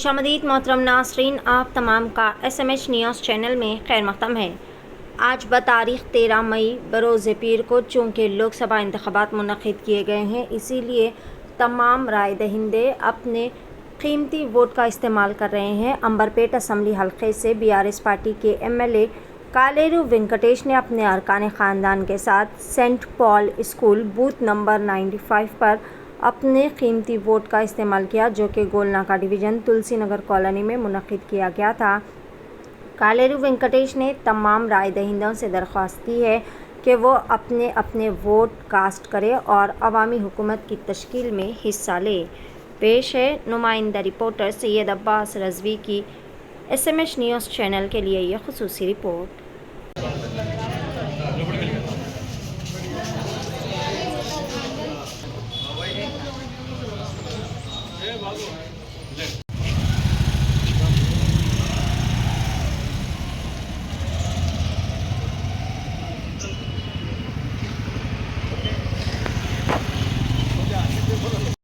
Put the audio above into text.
खुशामदीद मोहतरम नासरीन, आप तमाम का SMS न्यूज़ चैनल में खैर मक़दम है। आज बतारीख़ 13 मई बरोज़ पीर को चूँकि लोकसभा इंतख़ाबात मुनक़िद किए गए हैं, इसीलिए तमाम राय दहिंदे अपने कीमती वोट का इस्तेमाल कर रहे हैं। अंबरपेट असम्बली हल्के से BRS पार्टी के MLA कालेरू वेंकटेश ने अपने अरकान ख़ानदान के साथ Saint Paul school booth number 95 पर अपने कीमती वोट का इस्तेमाल किया, जो कि गोलनाका डिवीज़न तुलसी नगर कॉलोनी में मुनक़िद किया गया था। कालेरू वेंकटेश ने तमाम राय दहिंदों से दरख्वास्त की है कि वो अपने अपने वोट कास्ट करें और अवामी हुकूमत की तश्कील में हिस्सा लें। पेश है नुमाइंदा रिपोर्टर सैयद अब्बास रज़वी की SMS न्यूज़ चैनल के लिए यह ख़ुसूसी रिपोर्ट।